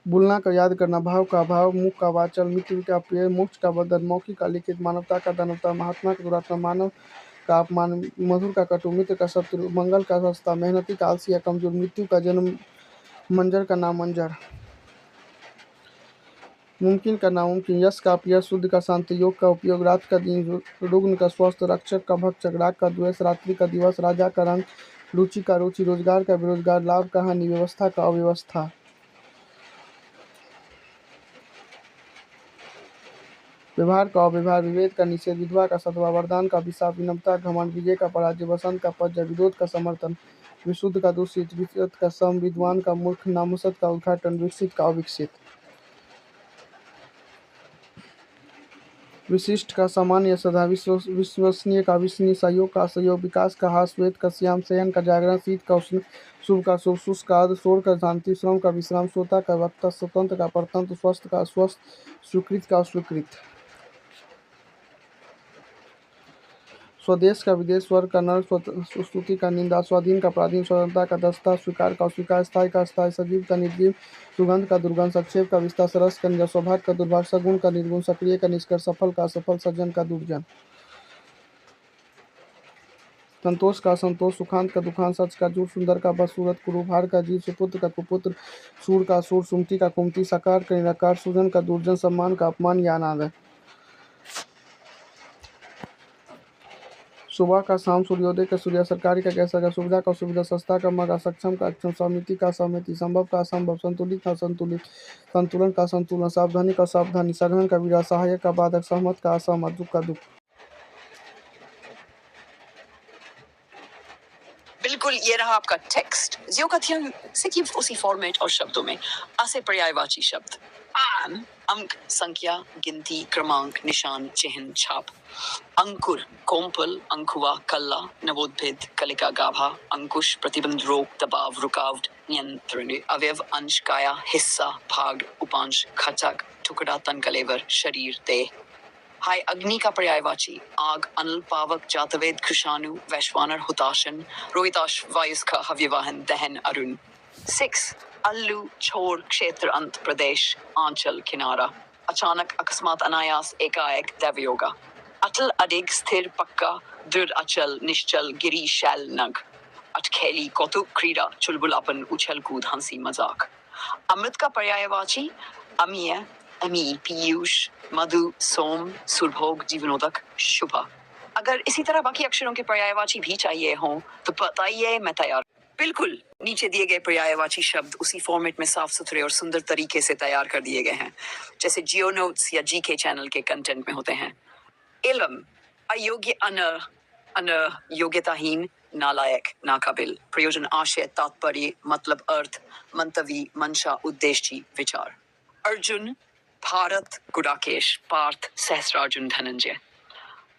[SPEAKER 1] बोलना का याद करना, भाव का भाव, मुख का वाचल, मृत्यु का पेय, मोक्ष का बदन, मौखिक का लिखित, मानवता का दानवता, महात्मा का दुरात्मा, मानव का अपमान, मधुर का कटु, मित्र का शत्रु, मंगल का सस्ता, मेहनती का आलसी या कमजोर, मृत्यु का जन्म, मंजर का नामंजर, मुमकिन का नामुमकिन, यश का अपयश, शुद्ध का शांति, योग का उपयोग, रात का दिन, रुग्ण का स्वस्थ, रक्षक का भक्षक, राग का द्वेष, रात्रि का दिवस, राजा का रंग, रुचि का रुचि, रोजगार का बेरोजगार, लाभ का हानि, व्यवस्था का अव्यवस्था, व्यवहार का अव्यवहार, विभेद का निषेध, विधवा का सतवा, वरदान का अभिशाप, विनम्रता का घमंड, विजय का पराजय, वसंत का पतझड़, विरोध का समर्थन, विशुद्ध का दूषित, विकृत का सम, विद्वान का मूर्ख, नामुसत का उद्घाटन, विकसित का अविकसित, विशिष्ट का सामान्य सदा, विश्वसनीय का विश्वसनीय, सहयोग का असहयोग, विकास का हास, श्वेत का श्याम, शयन का जागरण, शीत का उष्ण, शुभ का शुभ, शुष्क का आर्द्र, शोर का शांति, श्रम का विश्राम, श्रोता का वक्ता, स्वतंत्र का परतंत्र, स्वस्थ का अस्वस्थ, स्वीकृत का अस्वीकृत, स्वदेश का विदेश, स्वर्ग का नरक, स्तुति का निंदा, स्वाधीन का पराधीन, स्वतंत्रता का दस्ता, स्वीकार का अस्वीकार, स्थायी का अस्थायी, सजीव का निर्जीव, सुगंध का दुर्गंध, संक्षेप का विस्तार, सरस का निजा, सौभाग्य का दुर्भाग्य, सगुण का निर्गुण, सक्रिय का निष्क्रिय, सफल का असफल, सज्जन का दुर्जन, संतोष का असंतोष, सुखांत का दुखांत, सच का झूठ, सुंदर का बदसूरत, कुरूभार का जीव, सुपुत्र का कुपुत्र, सूर का सूर, सुमति का कुमति, साकार का निराकार, सुजन का दुर्जन, सम्मान का अपमान या अनादर, सुबह का शाम, सूर्योदय का सूर्य, सरकारी का कैसा का, सुविधा का सुविधा, सस्ता का महंगा, सक्षम का अक्षम, सहमति का असहमति, संभव का असंभव, संतुलित का असंतुलित, संतुलन का संतुलन, सावधानी का सावधानी, सघन का विरह, सहायक का बाधक, सहमत का असहमत, दुख का दुख।
[SPEAKER 2] बिल्कुल, ये रहा आपका टेक्स्ट। जियो का ध्यान सिर्फ उसी फॉर्मेट और शब्दों में आसे पर्यायवाची शब्द आन, अंक, संख्या, गिनती, क्रमांक, निशान, चिन्ह, छाप, अंकुर, कोम्पल, अंकुआ, कल्ला, नवोद्भिद, कलिका, गाभा, अंकुश, प्रतिबंध, रोक, दबाव, रुकावट, नियंत्रण, अवयव, अंश, काया, हिस्सा, भाग, उपांश, खचक, टुकड़ा, तन, कलेवर, शरीर, देह। हाय अग्नि का पर्यायवाची आग, अनल, पावक, जातवेद, कृषाणु, वैश्वानर, हुताशन, रोहिताश, वायुस्खा, हव्यवाहन, दहन, अरुण। 6 अल्लू, छोर, क्षेत्र, अंत, प्रदेश, आंचल, किनारा, अचानक, अकस्मात, अनायास, एकाएक, दैवयोगा, अटल, अडिग, स्थिर, पक्का, दृढ़, अचल, निश्चल, गिरी, शैल, नग, अटखेली, कौतुक, क्रीड़ा, चुलबुलापन, उछल कूद, हंसी, मजाक। अमृत का पर्यायवाची अमीय, अमी, पीयूष, मधु, सोम, सुरभोग, जीवनोदक, शुभ। अगर इसी तरह बाकी अक्षरों के पर्यायवाची भी चाहिए हों तो बताइए, मैं तैयार। बिल्कुल, नीचे दिए गए पर्यायवाची शब्द उसी फॉर्मेट में साफ सुथरे और सुंदर तरीके से तैयार कर दिए गए हैं जैसे जियो नोट्स या जीके चैनल के कंटेंट में होते हैं। इल्म, अयोग्य, योग्यताहीन, नालायक, नाकाबिल, प्रयोजन, आशय, तात्पर्य, मतलब, अर्थ, मंतवी, मंशा, उद्देश्य, विचार। अर्जुन, भारत, गुडाकेश, पार्थ, सहस्रार्जुन, धनंजय।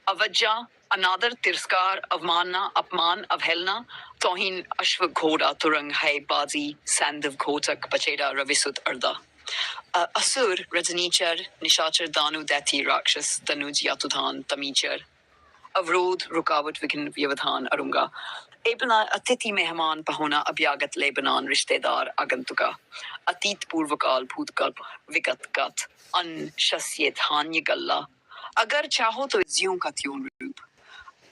[SPEAKER 2] अवज्ञा, अनादर, तिरस्कार, अवमानना, अपमान, अवहेलना, तौहीन, अश्व, घोड़ा, तुरंग, है, बाजी, सैंधव, घोटक, पचेड़ा, रविसुत, अर्दा। असुर, रजनीचर, निशाचर, दानु, दैत्य, राक्षस, तनुज, यातुधान, तमीचर। अवरोध, रुकावट, विघ्न, व्यवधान, अरुंगा। एबना, अतिथि, मेहमान, पहुना, अभ्यागत, लेबनान, रिश्तेदार, आगंतुका। अतीत, पूर्वकाल, भूतकाल, विगत, गत। अन्न, शस्य, धान्य, गल्ला। अगर चाहो तो ज्यों का त्यों रूप।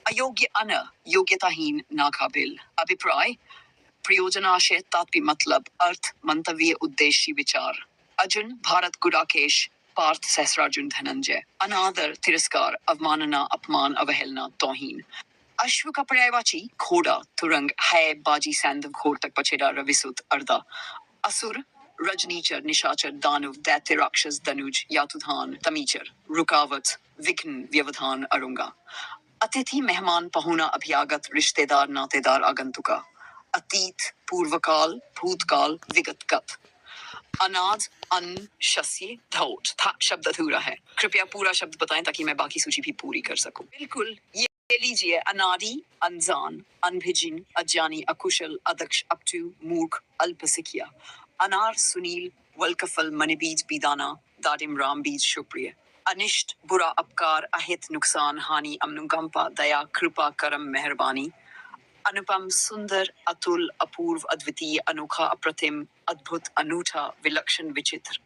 [SPEAKER 2] अयोग्य, अन, योग्यताहीन, नाकाबिल। अभिप्राय, प्रयोजनाशय, तात्पर्य, मतलब, अर्थ, मंतव्य, उद्देश्य, विचार। अर्जुन, भारत, गुडाकेश, पार्थ, सहस्रार्जुन, धनंजय। अनादर, तिरस्कार, अवमानना, अपमान, अवहेलना, तौहीन। अश्व का पर्यायवाची, घोड़ा, तुरंग, है, बाजी, सैंधव, घोटक, पचेड़ा, रविसुत, अर्दा। असुर, रजनीचर, निशाचर, दानव, दैत्य, राक्षस, धनुज, यातुधान, तमीचर। रुकावट, विघ्न, व्यवधान, अरुंगा। अतिथि, मेहमान, पहुना, अभ्यागत, रिश्तेदार, नातेदार, आगंतुका। अतीत, पूर्वकाल, भूतकाल, विगत, गत। अनाज, अन्न, शस्य, धौत। था शब्द अधूरा है, कृपया पूरा शब्द बताएं ताकि मैं बाकी सूची भी पूरी कर सकूं। बिल्कुल, ये लीजिए। अनादि, अनजान, अनभिजिन, अज्ञानी, अकुशल, अदक्ष, अपटू, मूर्ख, अल्पसिकिया। अनार, सुनील, वल्कफल, मणिबीज, बीदाना, दाडिम, रामबीज, शुक्रिय। अनिष्ट, बुरा, अपकार, अहित, नुकसान, हानि, अनुकंपा, दया, कृपा, करम, मेहरबानी। अनुपम, सुंदर, अतुल, अपूर्व, अद्वितीय, अनोखा, अप्रतिम, अद्भुत, अनूठा, विलक्षण, विचित्र।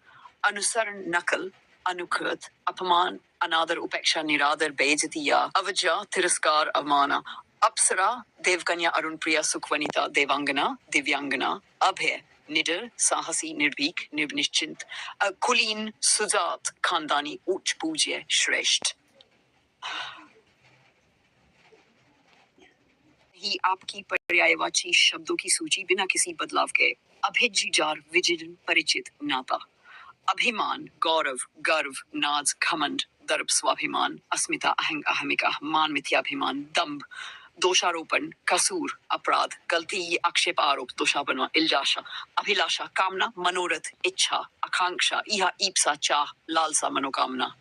[SPEAKER 2] अनुसरण, नकल, अनुकृत, अपमान, अनादर, उपेक्षा, निरादर, बेइज्जती या अवज्ञा, तिरस्कार, अवमानना। अप्सरा, देवकन्या, अरुणप्रिया, सुखवनिता, देवांगना, दिव्यांगना। अभय, निडर, साहसी, निर्भीक, निर्निश्चिंत। कुलीन, सुजात, खानदानी, उच्च, पूज्य, श्रेष्ठ। ही आपकी पर्यायवाची शब्दों की सूची बिना किसी बदलाव के। अभिज्जार, विजिलन, परिचित, नाता। अभिमान, गौरव, गर्व, नाज, घमंड, दर्प, स्वाभिमान, अस्मिता, अहमिका, मान, मिथ्याभिमान, दंभ, दोषारोपण, कसूर, अपराध, गलती, आक्षेप, आरोप, दोषापना, इल्जाशा, अभिलाषा, कामना, मनोरथ, इच्छा, आकांक्षा, इहा, ईप्सा, चाह, लालसा, मनोकामना।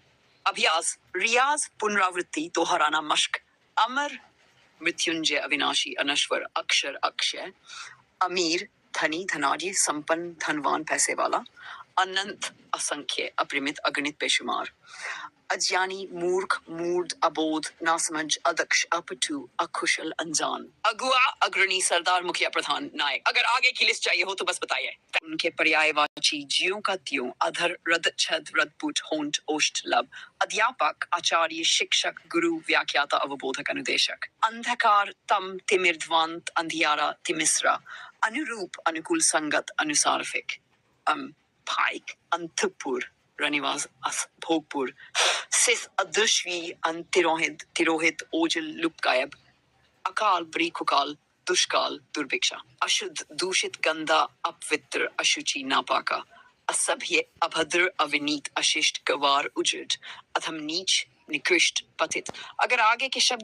[SPEAKER 2] अभ्यास, रियाज, पुनरावृत्ति, दोहराना, मश्क। अमर, मृत्युंजय, अविनाशी, अनश्वर, अक्षर, अक्षय। अमीर, धनी, धनाढ्य, संपन्न, धनवान, पैसे वाला। अनंत, असंख्य, अपरिमित, अगणित, बेशुमार। अज्ञानी, मूर्ख, मूर्ध, अबोध, नासमझ, अदक्ष, अपटू, अकुशल, अनजान। अगुआ, अग्रणी, सरदार, मुखिया, प्रधान, नायक। अगर आगे की लिस्ट चाहिए हो तो बस बताइए। उनके पर्यायवाची ज्यों का त्यों, अधर, रद, छद, रदपुट, होंठ, ओष्ठ, लब। अध्यापक, आचार्य, शिक्षक, गुरु, व्याख्याता, अवबोधक, अनुदेशक। अंधकार, तम, तिमिर्ध्वांत, अंधियारा, तिमिस्रा। अनुरूप, अनुकूल, संगत, अनुसारफिक। पाइक, अंतपुर, रनिवास, भोगपुर। सिस, अदृश्वी, अंतिरोहित, तिरोहित, ओजल, लुप्तगायब। अकाल, बरीकुकाल, दुष्काल, दुर्भिक्षा। अशुद्ध, दूषित, गंदा, अपवित्र, अशुचि, नापाका। असभ्य, अभद्र, अविनीत, अशिष्ट, गवार, उजड़। अथम, नीच, निकृष्ट, पतित। अगर आगे के शब्द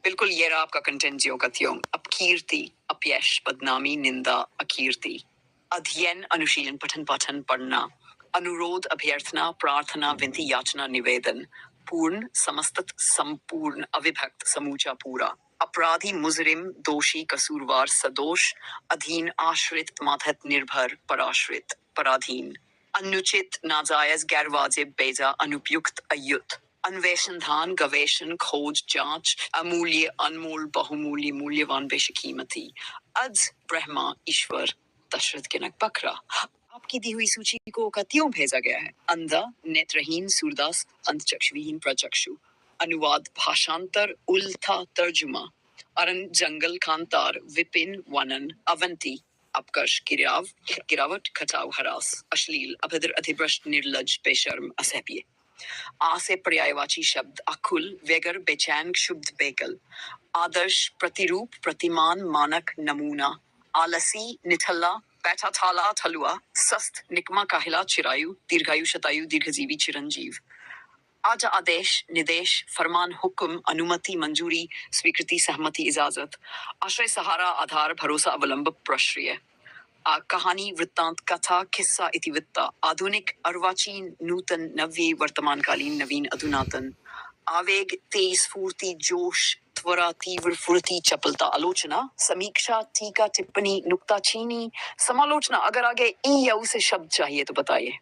[SPEAKER 2] बिल्कुल, ये रहा आपका कंटेंट ज्यों का त्यों। अपकीर्ति, अपयश, बदनामी, निंदा, अकीर्ति। अध्ययन, अनुशीलन, पठन, पाठन, पढ़ना। अनुरोध, अभ्यर्थना, प्रार्थना, विनती, याचना, निवेदन। पूर्ण, समस्त, संपूर्ण, अविभक्त, समूचा, पूरा। अपराधी, मुजरिम, दोषी, कसूरवार, सदोष। अधीन, आश्रित, मातहत, निर्भर, पराश्रित, पराधीन। अनुचित, नाजायज, गैरवाजिब, बेजा, अनुपयुक्त, अयुक्त। अन्वेषण, धान, गवेषण, खोज, जांच। अमूल्य, अनमोल, बहुमूल्य, मूल्यवान, बेशकीमती। अज, ब्रह्मा, ईश्वर, दशरथ के नक बकरा। आपकी दी हुई सूची को कतियों भेजा गया है। अंधा, नेत्रहीन, सूरदास, अंतचक्षुहीन, प्रचक्षु। अनुवाद, भाषांतर, उल्था, तर्जुमा। अरण, जंगल, कांतार, विपिन, वनन, अवंती। अपकर्ष, गिरावट, खटाव, हरास। अश्लील, अभद्र, अतिभ्रष्ट, निर्लज, बेशर्म, असभ्य। आ से पर्यायवाची शब्द, अकुल, वेगर, बेचैन, क्षुब्ध, बेकल। आदर्श, प्रतिरूप, प्रतिमान, मानक, नमूना। आलसी, निठल्ला, बैठा, थाला, थलुआ। सस्त, निकमा, काहिला, चिरायु, दीर्घायु, शतायु, दीर्घजीवी, चिरंजीव। आजा, आदेश, निदेश, फरमान, हुक्म, अनुमति, मंजूरी, स्वीकृति, सहमति, इजाजत। आश्रय, सहारा, आधार, भरोसा, अवलंब, प्रश्रय। कहानी वृत्तांत कथा किस्सा इतिवृत्ता आधुनिक अर्वाचीन नूतन नव्य वर्तमानकालीन नवीन अधुनातन आवेग तेज स्फूर्ति जोश त्वरा तीव्र फुर्ती चपलता आलोचना समीक्षा टीका टिप्पणी नुक्ताचीनी समालोचना। अगर आगे ई या उसे शब्द चाहिए तो बताइए।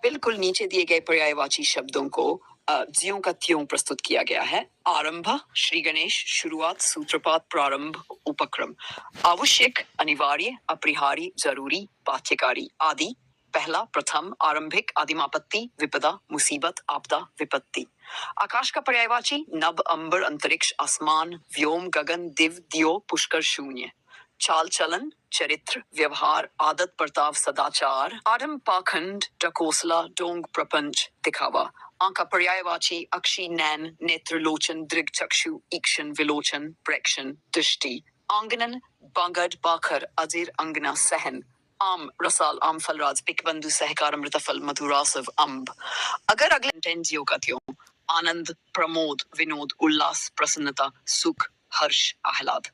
[SPEAKER 2] बिल्कुल नीचे दिए गए पर्यायवाची शब्दों को ज्यों का त्यों प्रस्तुत किया गया है। आरंभ श्री गणेश, शुरुआत, सूत्रपात, प्रारंभ, उपक्रम। आवश्यक अनिवार्य, अपरिहार्य, जरूरी, बाध्यकारी। आदि पहला, प्रथम, आरंभिक, आदिमापत्ति, विपदा, मुसीबत, आपदा, विपत्ति। आकाश का पर्यायवाची नभ, अंबर, अंतरिक्ष, आसमान, व्योम, गगन, दिव, दियो, पुष्कर, शून्य। चाल चलन, चरित्र, व्यवहार, आदत, बर्ताव, सदाचार। आडम, पाखंड, टकोसला, डोंग, प्रपंच, दिखावा। आंका पर्यायवाची अक्षी, नैन, नेत्र, लोचन, दृग, चक्षु, ईक्षण, विलोचन, प्रेक्षण, दृष्टि। आंगनन, बागड, बाखर, अजिर, अंगना, सहन। आम, रसाल, आम फलराज, पिकबंधु, सहकार, अमृतफल, मधुरासव, अम्ब। अगर अगले टेंजियो का त्यों आनंद, प्रमोद, विनोद, उल्लास, प्रसन्नता, सुख, हर्ष, आह्लाद।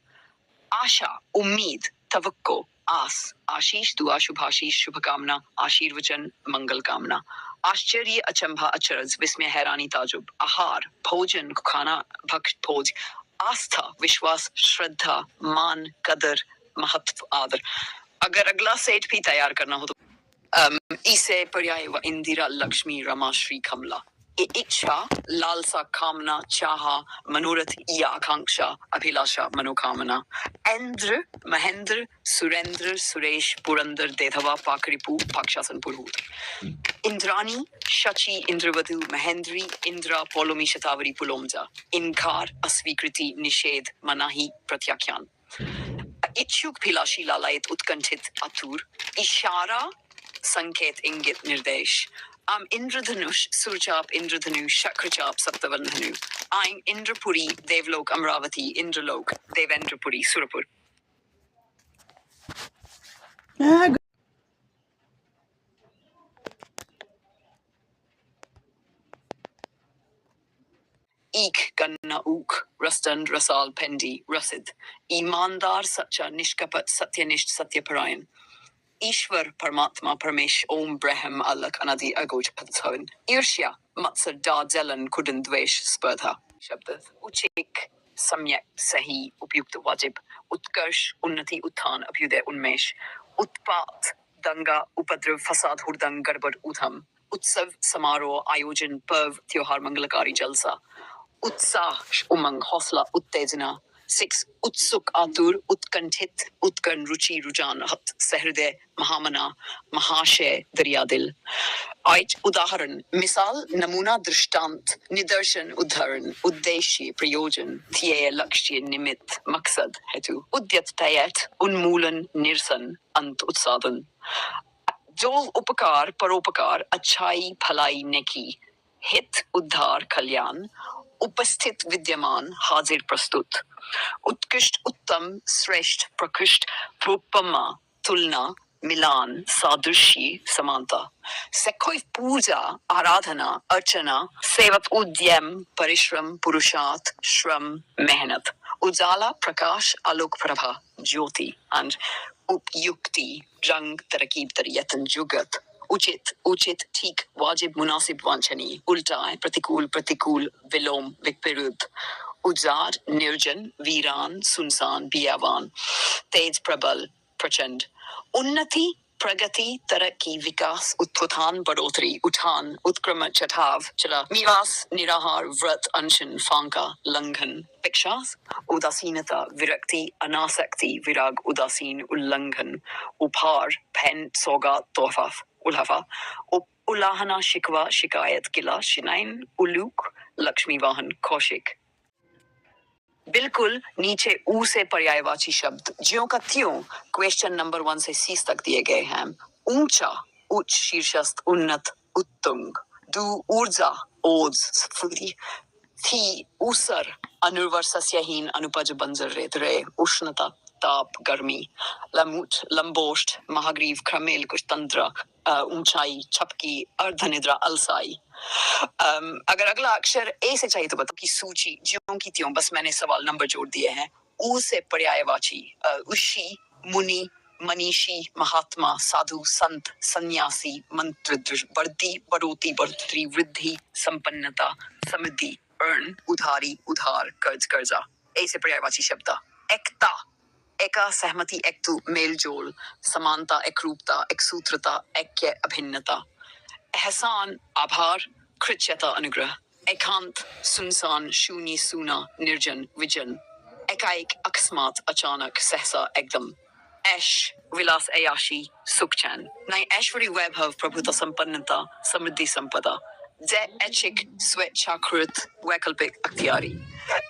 [SPEAKER 2] आशा, उम्मीद, तवक्को, आस, आशीष, दुआ, शुभाशीष, शुभकामना, आशीर्वचन, मंगल कामना। आश्चर्य, अचंभा, अचरज, विस्मय, हैरानी, ताजुब। आहार, भोजन, खाना, भक्ष, भोज। आस्था, विश्वास, श्रद्धा, मान, कदर, महत्व, आदर। अगर अगला सेट भी तैयार करना हो तो इसे पर्याय व इंदिरा, लक्ष्मी, रमा, श्री, कमला। इच्छा, लालसा, कामना, चाहा, मनोरथ या आकांक्षा, अभिलाषा, मनोकामना। इंद्र, महेंद्र, सुरेंद्र, सुरेश, पुरंदर, देधवा, पाकरिपु, पाक्षासन, पुरोहित। इंद्राणी, शची, इंद्रवधु, महेंद्री, इंद्रा, पौलोमी, शतावरी, पुलोमजा। इनकार, अस्वीकृति, निषेध, मनाही, प्रत्याख्यान। इच्छुक, भिलाषी, लालायित, उत्कंठित, आतुर। इशारा, संकेत, इंगित, निर्देश। इंद्रधनुष, सुरचाप, इंद्रधनु, शक्रचाप, सप्तवन्धनु। आइन, इंद्रपुरी, देवलोक, अमरावती, इंद्रलोक, देवेंद्रपुरी, सुरपुर। ईख, गन्ना, ऊख, रस्तन, रसाल, पेंडी, रसिद। ईमानदार, सच्चा, निष्कपट, सत्यनिष्ठ, सत्यपरायण। ईश्वर, परमात्मा, परमेश, ओम, ब्रह्म, अलक, अनादि, अगोच, पदधवन। ईर्ष्या, मत्सर, दाद, जलन, कुडन, द्वेष, स्पर्धा। शब्द उचित, सम्यक, सही, उपयुक्त, वाजिब। उत्कर्ष, उन्नति, उत्थान, अभ्युदय, उन्मेष। उत्पात, दंगा, उपद्रव, फसाद, हुड़दंग, गड़बड़, उधम। उत्सव, समारोह, आयोजन, पर्व, त्योहार, मंगलकारी, जलसा। उत्साह, उमंग, हौसला, उत्तेजना। 6 उत्सुक, आतुर, उत्कंठित, उत्कर्ण, रुचि, रुझान, हत, सहृदय, महामना, महाशय, दरियादिल। 8 उदाहरण, मिसाल, नमूना, दृष्टांत, निदर्शन, उदाहरण, उद्देश्य, प्रयोजन, ध्येय, लक्ष्य, निमित्त, मकसद, हेतु। उद्यत, तैयत, उन्मूलन, निरसन, अंत, उत्साधन। जो उपकार, परोपकार, अच्छाई, भलाई, नेकी। हित, उद्धार, कल्याण। उपस्थित, विद्यमान, हाजिर, प्रस्तुत। उत्कृष्ट, उत्तम, श्रेष्ठ, प्रकृष्ट, उपमा, तुलना, मिलान, सादृश्य, समानता। से कोई पूजा, आराधना, अर्चना, सेवक, उद्यम, परिश्रम, पुरुषार्थ, श्रम, मेहनत। उजाला, प्रकाश, आलोक, प्रभा, ज्योति। एंड उपयुक्ति, रंग, तरकीब, यत्न, जुगत। उचित, उचित, ठीक, वाजिब, मुनासिब, वांछनीय। उल्टा, प्रतिकूल, प्रतिकूल, विलोम, विपरीत। उजाड़, निर्जन, वीरान, सुनसान, बियावान। तेज, प्रबल, प्रचंड। उन्नति, प्रगति, तरक्की, विकास, उत्थान, बढ़ोतरी, उठान, उत्क्रमण, चढ़ाव, चला, निराश, निराहार, व्रत, अनशन, फांका, लंघन, भिक्षास, उदासीनता, विरक्ति, अनासक्ति, विराग, उदासीन, उल्लंघन, उपहार, भेंट, सौगात, तोहफा, उल्हाफा, उलाहना, शिकवा, शिकायत, किला, शिनाइन, उलूक, लक्ष्मी वाहन, कौशिक। बिल्कुल नीचे ऊ से पर्यायवाची शब्द ज्यों का त्यों क्वेश्चन नंबर 1 से 6 तक दिए गए हैं। ऊंचा, उच्च, शीर्षस्थ, उन्नत, उत्तुंग। दू, ऊर्जा, ओज, स्फूर्ति। थी, ऊसर, अनुर्वर, सस्यहीन, अनुपज, बंजर, रेत, रे, उष्णता, ताप, गर्मी। लमुट, लंबोष्ठ, महाग्रीव, क्रमेल, कुछ तंत्र, ऊंचाई, छपकी, अर्धनिद्रा, अलसाई। अगर अगला अक्षर ए से चाहिए तो बताओ कि सूची ज्यों की त्यों, बस मैंने सवाल नंबर जोड़ दिए हैं। ऊ से पर्यायवाची ऋषि, मुनि, मनीषी, महात्मा, साधु, संत, सन्यासी, मंत्र, बढ़ती, बढ़ोती, बढ़ोतरी, वृद्धि, संपन्नता, समृद्धि, अर्न, उधारी, उधार, कर्ज, कर्जा। ए से पर्यायवाची शब्द एकता, एका, सहमति, एकतु, मेलजोल, समानता, एकरूपता, एकसूत्रता, ऐक्य, अभिन्नता। एहसान, आभार, कृत्यता, अनुग्रह। एकांत, सुनसान, शून्य, सूना, निर्जन, विजन। एकाएक, अकस्मात, अचानक, सहसा, एकदम। ऐश, विलास, अयाशी, सुख चैन। नई ऐश्वर्य, वैभव, प्रभुता, संपन्नता, समृद्धि, संपदा। ऐच्छिक, स्वेच्छाकृत, वैकल्पिक, अख्तियारी।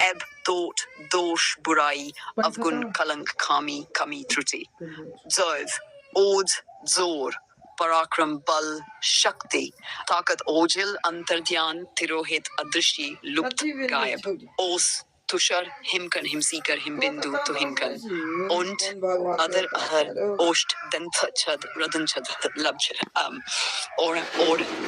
[SPEAKER 2] एब, तोट, दोष, बुराई, अवगुण, कलंक, खामी, कमी, त्रुटि। जोर, ओज, जोर, पराक्रम, बल, शक्ति, ताकत, ओझिल, अंतर्ध्यान, तिरोहित, अदृश्य, लुप्त, गायब। ओस, तुषार, हिमकन, हिमसीकर, हिमबिंदु, तुहिनकन। ओंट, अदर, अहर, ओष्ट, दंत, छद, रदन, छद, लब्ज। और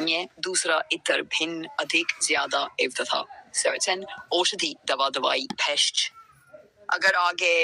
[SPEAKER 2] न्य, दूसरा, इतर, भिन्न, अधिक, ज्यादा, एवं तथा। 7 औषधि, दवा, दवाई, पेस्ट। अगर आगे